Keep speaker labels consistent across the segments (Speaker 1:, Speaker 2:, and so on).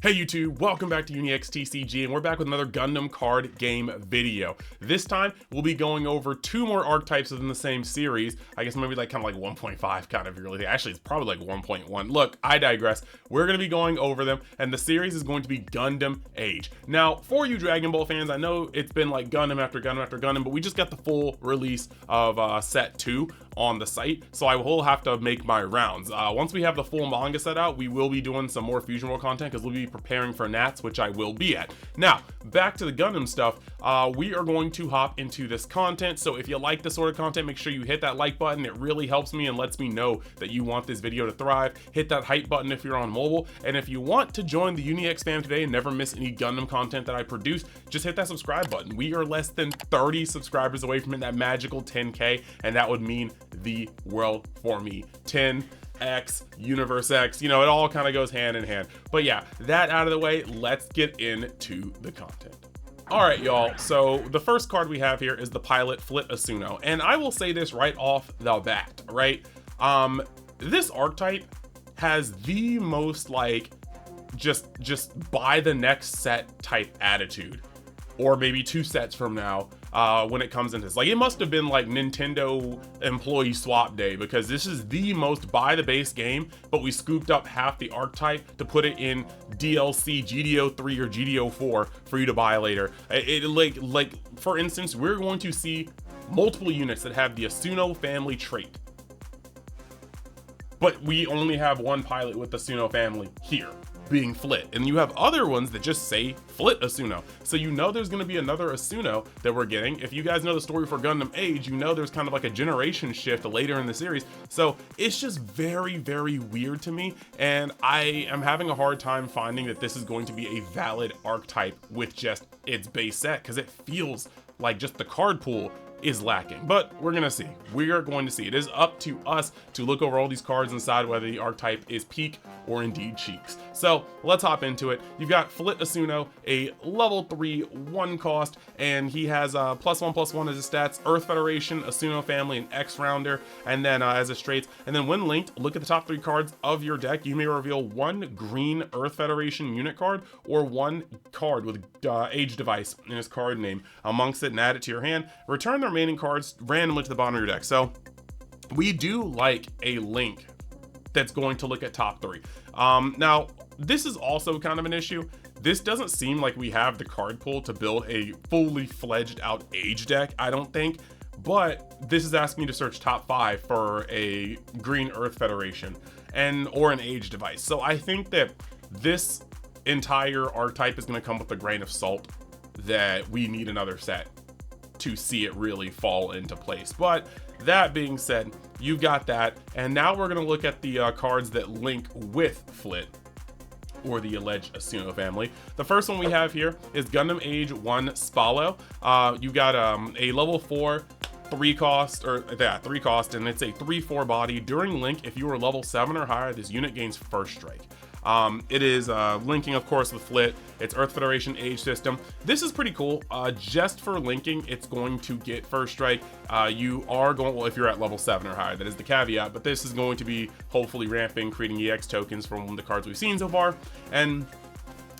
Speaker 1: Hey YouTube, welcome back to UniXTCG, and we're back with another Gundam card game video. This time, we'll be going over two more archetypes within the same series. I guess maybe like kind of like 1.5 kind of really. Actually, it's probably like 1.1. Look, I digress. We're going to be going over them, and the series is going to be Gundam Age. Now, for you Dragon Ball fans, I know it's been like Gundam after Gundam after Gundam, but we just got the full release of set 2 on the site, so I will have to make my rounds. Once we have the full manga set out, we will be doing some more Fusion World content because we'll be preparing for Nats, which I will be at. Now, back to the Gundam stuff, we are going to hop into this content, so if you like this sort of content, make sure you hit that like button. It really helps me and lets me know that you want this video to thrive. Hit that hype button if you're on mobile, and if you want to join the UniX fam today and never miss any Gundam content that I produce, just hit that subscribe button. We are less than 30 subscribers away from that magical 10K, and that would mean the world for me. 10X, Universe X, you know, it all kind of goes hand in hand. But yeah, that out of the way, let's get into the content. All right, y'all, so the first card we have here is the pilot Flit Asuno, and I will say this right off the bat, right? This archetype has the most like just buy the next set type attitude, or maybe 2 sets from now, when it comes into this. Like, it must have been like Nintendo employee swap day, because this is the most buy the base game, but we scooped up half the archetype to put it in DLC GD03 or GD04 for you to buy later. Like for instance, we're going to see multiple units that have the Asuno family trait, but we only have one pilot with the Asuno family here, being Flit, and you have other ones that just say Flit Asuno, so you know there's going to be another Asuno that we're getting. If you guys know the story for Gundam Age, you know there's kind of like a generation shift later in the series, so it's just very weird to me, and I am having a hard time finding that this is going to be a valid archetype with just its base set, because it feels like just the card pool is lacking. But we're gonna see. We are going to see. It is up to us to look over all these cards and decide whether the archetype is peak or indeed cheeks. So let's hop into it. You've got Flit Asuno, a level 3 1 cost, and he has +1/+1 as his stats, Earth Federation, Asuno family, and X Rounder, and then as his traits. And then when linked, look at the top 3 cards of your deck. You may reveal 1 green Earth Federation unit card or 1 card with Age device in his card name amongst it and add it to your hand. Return the remaining cards randomly to the bottom of your deck. So we do like a link that's going to look at top 3. Now this is also kind of an issue. This doesn't seem like we have the card pool to build a fully fledged out Age deck, I don't think, but this is asking me to search top 5 for a green Earth Federation or an Age device. So I think that this entire archetype is going to come with a grain of salt, that we need another set to see it really fall into place. But that being said, you've got that, and now we're going to look at the cards that link with Flit, or the alleged Asuno family. The first one we have here is Gundam Age 1 Spallo. You've got a level 4 3 cost, and it's a 3/4 body. During link, if you are level 7 or higher, this unit gains first strike. It is linking, of course, with Flit. It's Earth Federation Age system. This is pretty cool. Just for linking, it's going to get first strike. You are going, well, if you're at level 7 or higher, that is the caveat, but this is going to be hopefully ramping, creating EX tokens from the cards we've seen so far. And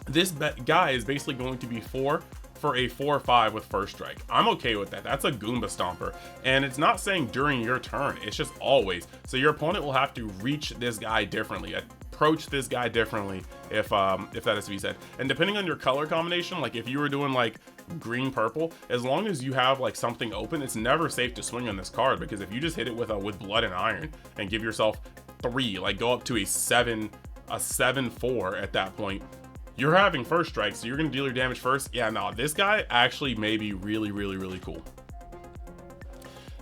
Speaker 1: this guy is basically going to be 4 for a 4/5 with first strike. I'm okay with that. That's a Goomba Stomper, and it's not saying during your turn, it's just always. So your opponent will have to reach this guy differently, approach this guy differently, if that is to be said. And depending on your color combination, like if you were doing like green purple, as long as you have like something open, it's never safe to swing on this card, because if you just hit it with blood and iron and give yourself 3, like go up to a 7/4 at that point, you're having first strike, so you're going to deal your damage first. Yeah, no, this guy actually may be really cool.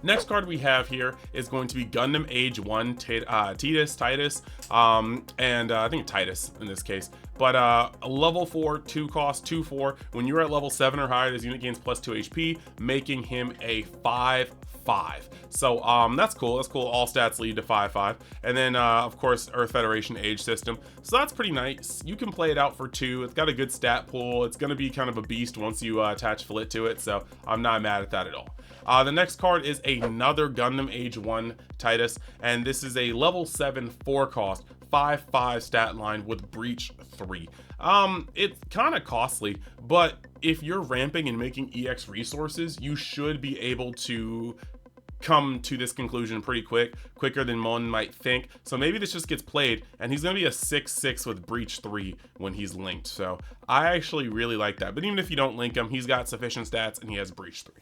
Speaker 1: Next card we have here is going to be Gundam Age 1 Titus, and I think Titus in this case, but a level 4 2 cost 2/4. When you're at level 7 or higher, this unit gains +2 HP, making him a 5/5. So that's cool. All stats lead to 5/5, and then of course Earth Federation Age system, so that's pretty nice. You can play it out for 2. It's got a good stat pool. It's going to be kind of a beast once you attach Flit to it, so I'm not mad at that at all. The next card is another Gundam Age 1 Titus, and this is a level 7 4 cost 5/5 stat line with breach 3. It's kind of costly, but if you're ramping and making EX resources, you should be able to come to this conclusion pretty quicker than one might think. So maybe this just gets played, and he's going to be a 6/6 with breach 3 when he's linked. So I actually really like that. But even if you don't link him, he's got sufficient stats and he has breach 3.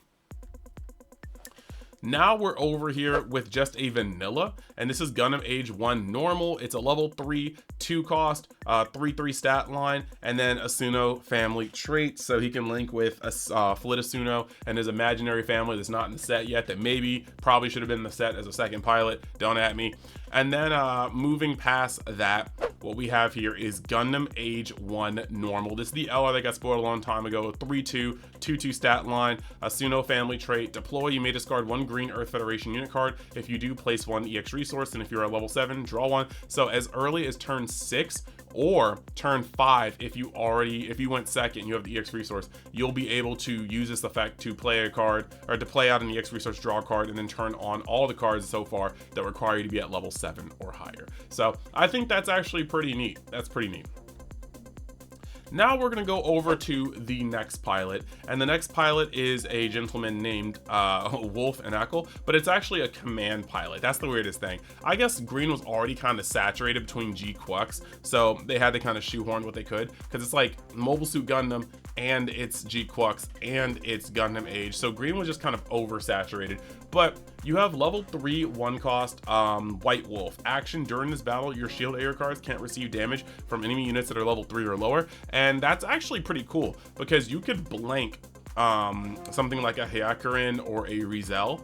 Speaker 1: Now we're over here with just a vanilla, and this is Gundam Age 1 normal. It's a level 3 2 cost 3/3 stat line, and then Asuno family trait, so he can link with a Flit Asuno and his imaginary family that's not in the set yet, that maybe probably should have been in the set as a second pilot. Don't at me. And then moving past that, what we have here is Gundam Age 1 normal. This is the LR that got spoiled a long time ago. 3/2 2/2 stat line, Asuno family trait. Deploy, you may discard one green Earth Federation unit card. If you do, place one EX resource, and if you're at level 7, draw one. So as early as turn 6 or turn 5, if you went second, you have the EX resource, you'll be able to use this effect to play a card, or to play out an EX resource, draw a card, and then turn on all the cards so far that require you to be at level 7 or higher. So I think that's actually pretty neat. That's pretty neat. Now we're going to go over to the next pilot, and the next pilot is a gentleman named Wolf Enneacle, but it's actually a command pilot. That's the weirdest thing. I guess green was already kind of saturated between G-Exes, so they had to kind of shoehorn what they could, because it's like Mobile Suit Gundam, and it's G-Exes, and it's Gundam Age, so green was just kind of oversaturated. But you have level 3 1 cost White Wolf. Action: during this battle, your shield air cards can't receive damage from enemy units that are level 3 or lower, and that's actually pretty cool because you could blank something like a Hyakurin or a Rizel.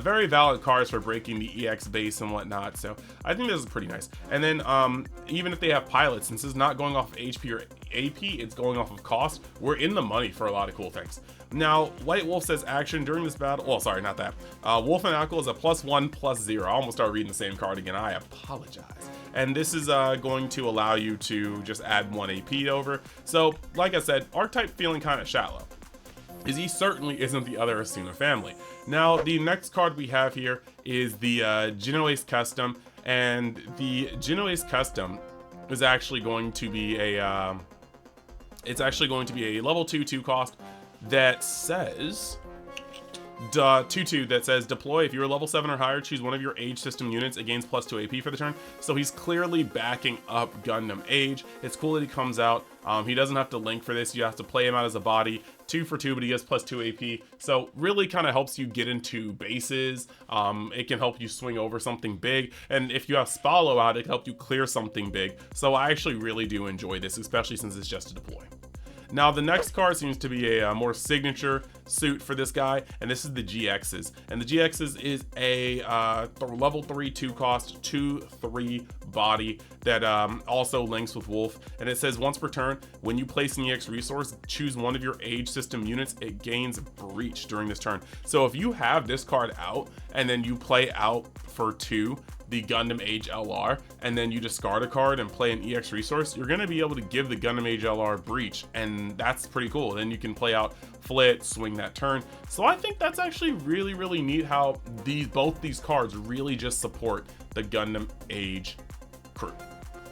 Speaker 1: Very valid cards for breaking the EX base and whatnot, so I think this is pretty nice. And then even if they have pilots, since it's not going off of HP or AP, it's going off of cost, we're in the money for a lot of cool things. Now, White Wolf says action during this battle. Well, sorry, not that. Wolf Enneacle is a +1/+0. I almost started reading the same card again. I apologize. And this is going to allow you to just add 1 AP over. So, like I said, Archetype feeling kind of shallow. He certainly isn't the other Asuno family. Now, the next card we have here is the Genoace Custom, and the Genoace Custom is actually going to be a level 2 2 cost that says 2/2 that says deploy. If you're level 7 or higher, choose one of your Age system units. It gains +2 AP for the turn. So he's clearly backing up Gundam Age. It's cool that he comes out. He doesn't have to link for this. You have to play him out as a body. 2 for 2, but he has +2 AP. So really kind of helps you get into bases. It can help you swing over something big. And if you have Spallo out, it can help you clear something big. So I actually really do enjoy this, especially since it's just a deploy. Now the next card seems to be a more signature suit for this guy, and this is the G-Exes. And the G-Exes is a level 3 2 cost 2/3 body that also links with Wolf. And it says once per turn, when you place an EX resource, choose one of your Age system units. It gains breach during this turn. So if you have this card out and then you play out for 2 the Gundam Age LR, and then you discard a card and play an EX resource, you're going to be able to give the Gundam Age LR breach, and that's pretty cool. Then you can play out Flit, swing that turn. So I think that's actually really, really neat how both these cards really just support the Gundam Age crew.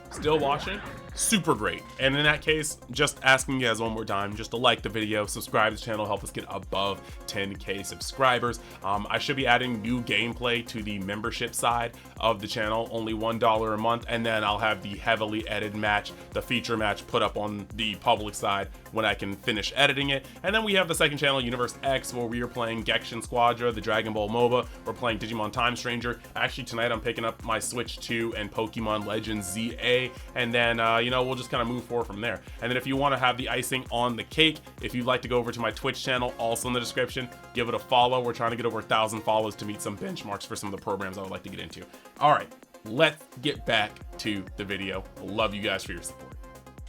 Speaker 1: Still watching? Super great. And in that case, just asking you guys one more time just to like the video, subscribe to the channel, help us get above 10K subscribers. I should be adding new gameplay to the membership side of the channel, only $1 a month, and then I'll have the heavily edited match, the feature match, put up on the public side when I can finish editing it. And then we have the second channel, Universe X, where we are playing Genshin Squadra, the Dragon Ball MOBA. We're playing Digimon Time Stranger. Actually, tonight I'm picking up my Switch 2 and Pokemon Legends ZA, and then we'll just kind of move forward from there. And then if you want to have the icing on the cake, if you'd like to go over to my Twitch channel, also in the description, give it a follow. We're trying to get over 1,000 follows to meet some benchmarks for some of the programs I would like to get into. All right, let's get back to the video. Love you guys for your support.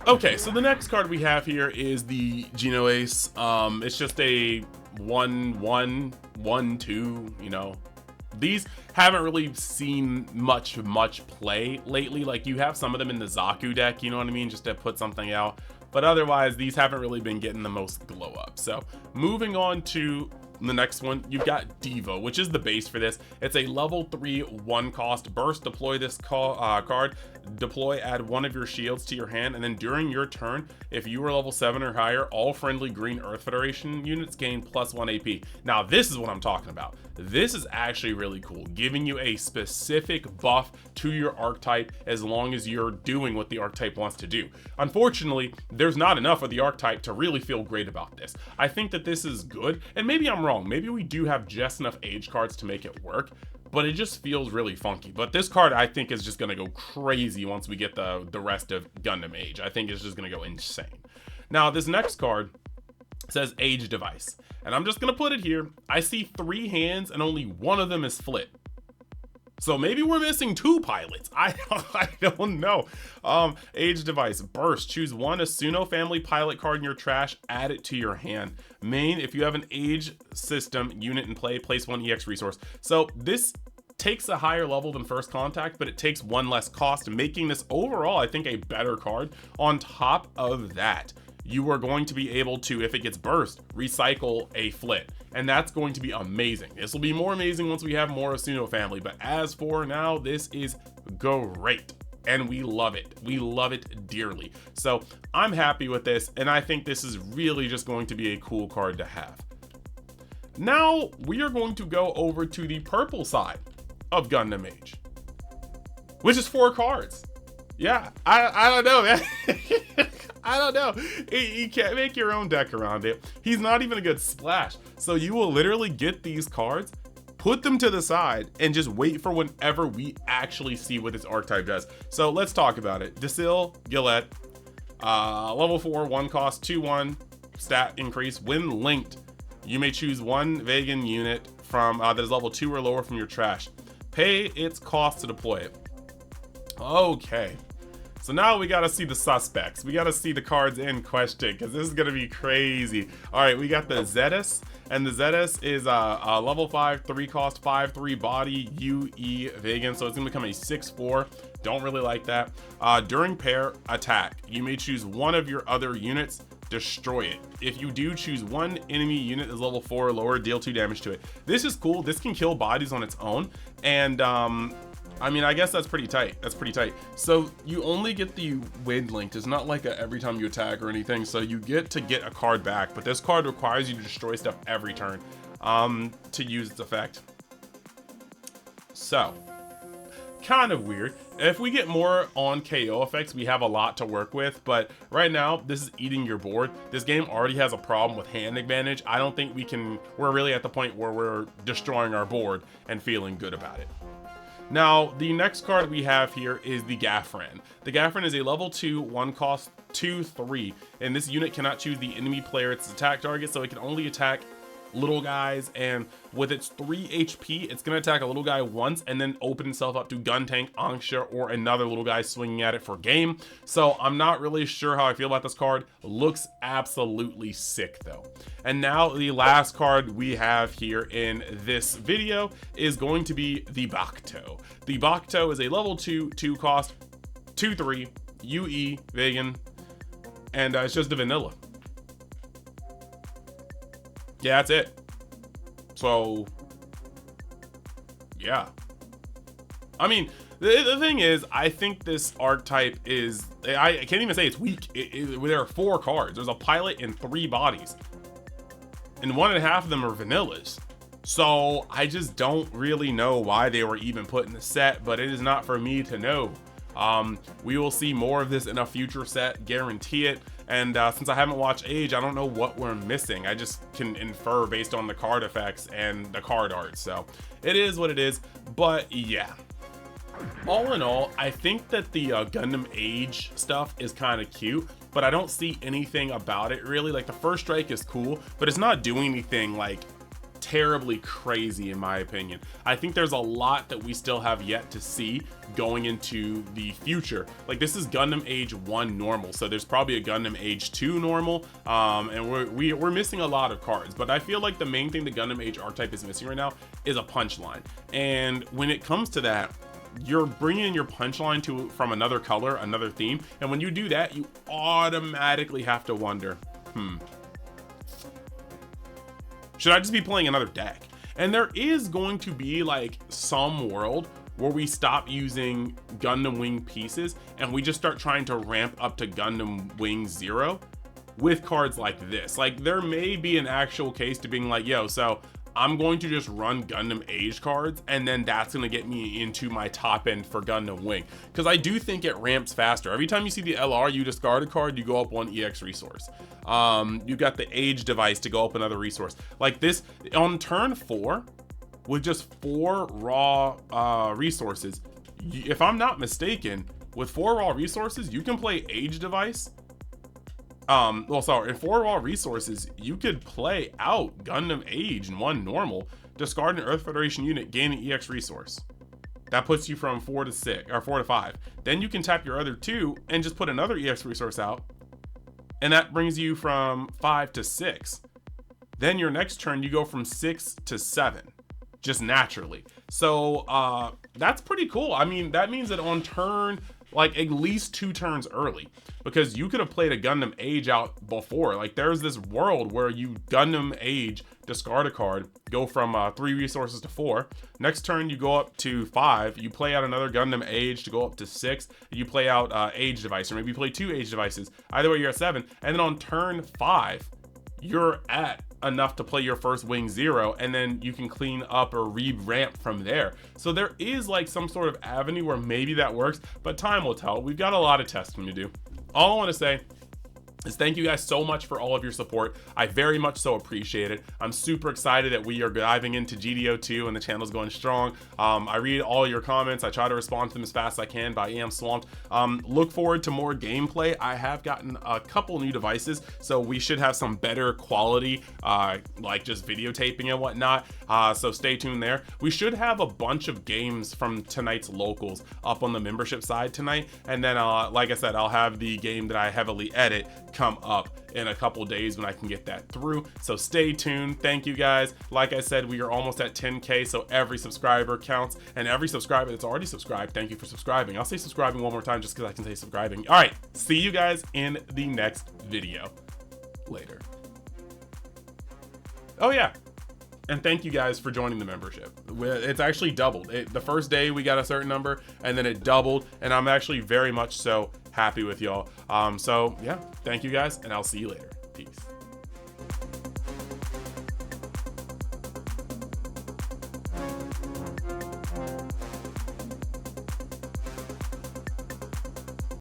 Speaker 1: Okay, so the next card we have here is the Genoace. It's just a 1/1, 1/2, These haven't really seen much play lately. Like, you have some of them in the Zaku deck, you know what I mean, just to put something out, but otherwise these haven't really been getting the most glow up. So moving on to the next one, you've got Diva, which is the base for this. It's a level 3 1 cost burst. Deploy this card. deploy, add one of your shields to your hand, and then during your turn, if you were level 7 or higher, all friendly green Earth Federation units gain +1 AP. Now this is what I'm talking about. This is actually really cool, giving you a specific buff to your archetype as long as you're doing what the archetype wants to do. Unfortunately, there's not enough of the archetype to really feel great about this. I think that this is good, and maybe I'm wrong. Maybe we do have just enough age cards to make it work, but it just feels really funky. But this card, I think, is just gonna go crazy once we get the rest of Gundam Age. I think it's just gonna go insane. Now, this next card says Age Device, and I'm just gonna put it here. I see 3 hands and only one of them is Flit. So maybe we're missing 2 pilots. I don't know. Age Device, Burst. Choose one Asuno family pilot card in your trash, add it to your hand. Main, if you have an Age system unit in play, place 1 EX resource. So this takes a higher level than First Contact, but it takes 1 less cost, making this overall, I think, a better card. On top of that, you are going to be able to, if it gets burst, recycle a Flit, and that's going to be amazing. This will be more amazing once we have more Asuno family, but as for now, this is great, and we love it. We love it dearly. So I'm happy with this, and I think this is really just going to be a cool card to have. Now we are going to go over to the purple side of Gundam Age, which is 4 cards. Yeah, I don't know, man. I don't know. You can't make your own deck around it. He's not even a good splash. So you will literally get these cards, put them to the side, and just wait for whenever we actually see what this archetype does. So let's talk about it. Desil, Gillette, level 4, 1 cost, 2/1 stat increase. When linked, you may choose 1 Vagan unit from that is level 2 or lower from your trash. Pay its cost to deploy it. Okay. So now we gotta see the suspects. We gotta see the cards in question, because this is gonna be crazy. All right, we got the Zedas, and the Zedas is a level 5, 3 cost, 5/3 body, UE Vagan, so it's gonna become a 6/4. Don't really like that. During pair attack, you may choose one of your other units, destroy it. If you do, choose 1 enemy unit that's level 4 or lower, deal 2 damage to it. This is cool. This can kill bodies on its own, and I mean, I guess that's pretty tight. That's pretty tight. So you only get the wind linked. It's not like every time you attack or anything. So you get to get a card back, but this card requires you to destroy stuff every turn to use its effect. So kind of weird. If we get more on KO effects, we have a lot to work with, but right now this is eating your board. This game already has a problem with hand advantage. I don't think we're really at the point where we're destroying our board and feeling good about it. Now, the next card we have here is the Gafran. The Gafran is a level 2, 1 cost, 2/3, and this unit cannot choose the enemy player its attack target, so it can only attack little guys, and with its 3 HP, it's gonna attack a little guy once and then open itself up to Gun Tank, Angsha, or another little guy swinging at it for game. So I'm not really sure how I feel about this card. Looks absolutely sick though. And now the last card we have here in this video is going to be the Baqto. The Baqto is a level 2, 2 cost, 2/3, UE, Vagan, and it's just a vanilla. Yeah, that's it. So, yeah. I mean, the thing is, I think this archetype is, I can't even say it's weak. There are 4 cards. There's a pilot and 3 bodies. And 1.5 of them are vanillas. So, I just don't really know why they were even put in the set, but it is not for me to know. We will see more of this in a future set, guarantee it. And since I haven't watched Age, I don't know what we're missing. I just can infer based on the card effects and the card art. So it is what it is. But yeah, all in all, I think that the Gundam Age stuff is kind of cute, but I don't see anything about it really. Like, the first strike is cool, but it's not doing anything like terribly crazy in my opinion. I think there's a lot that we still have yet to see going into the future. Like, this is Gundam Age 1 normal, so there's probably a Gundam Age 2 normal, and we're missing a lot of cards. But I feel like the main thing the Gundam Age archetype is missing right now is a punchline. And when it comes to that, you're bringing in your punchline from another color, another theme, and when you do that, you automatically have to wonder, should I just be playing another deck? And there is going to be like some world where we stop using Gundam Wing pieces and we just start trying to ramp up to Gundam Wing 0 with cards like this. Like, there may be an actual case to being like, yo, so I'm going to just run Gundam Age cards, and then that's going to get me into my top end for Gundam Wing, because I do think it ramps faster. Every time you see the LR, you discard a card, you go up 1 EX resource. You got the Age device to go up another resource. Like this, on turn 4, with just 4 raw resources, if I'm not mistaken, with 4 raw resources, you can play Age device. In 4 raw resources, you could play out Gundam Age in 1 normal, discard an Earth Federation unit, gain an EX resource. That puts you from 4 to 6 or 4 to 5. Then you can tap your other 2 and just put another EX resource out, and that brings you from 5 to 6. Then your next turn, you go from 6 to 7, just naturally. So that's pretty cool. I mean, that means that on turn, like, at least 2 turns early, because you could have played a Gundam Age out before. Like, there's this world where you Gundam Age, discard a card, go from 3 resources to 4. Next turn, you go up to 5. You play out another Gundam Age to go up to 6. You play out Age device, or maybe you play 2 Age devices. Either way, you're at 7. And then on turn 5, you're at enough to play your first Wing 0, and then you can clean up or re-ramp from there. So there is like some sort of avenue where maybe that works, but time will tell. We've got a lot of testing to do. All I want to say is thank you guys so much for all of your support. I very much so appreciate it. I'm super excited that we are diving into GD02 and the channel's going strong. I read all your comments. I try to respond to them as fast as I can, but I am swamped. Look forward to more gameplay. I have gotten a couple new devices, so we should have some better quality, like just videotaping and whatnot. So stay tuned there. We should have a bunch of games from tonight's locals up on the membership side tonight. And then, like I said, I'll have the game that I heavily edit come up in a couple days when I can get that through. So stay tuned. Thank you guys. Like I said, we are almost at 10K, so every subscriber counts, and every subscriber that's already subscribed, thank you for subscribing. I'll say subscribing one more time just because I can say subscribing. All right, see you guys in the next video. Later. Oh yeah, and thank you guys for joining the membership. It's actually doubled. The first day we got a certain number, and then it doubled, and I'm actually very much so happy with y'all. So yeah, thank you guys, and I'll see you later. Peace.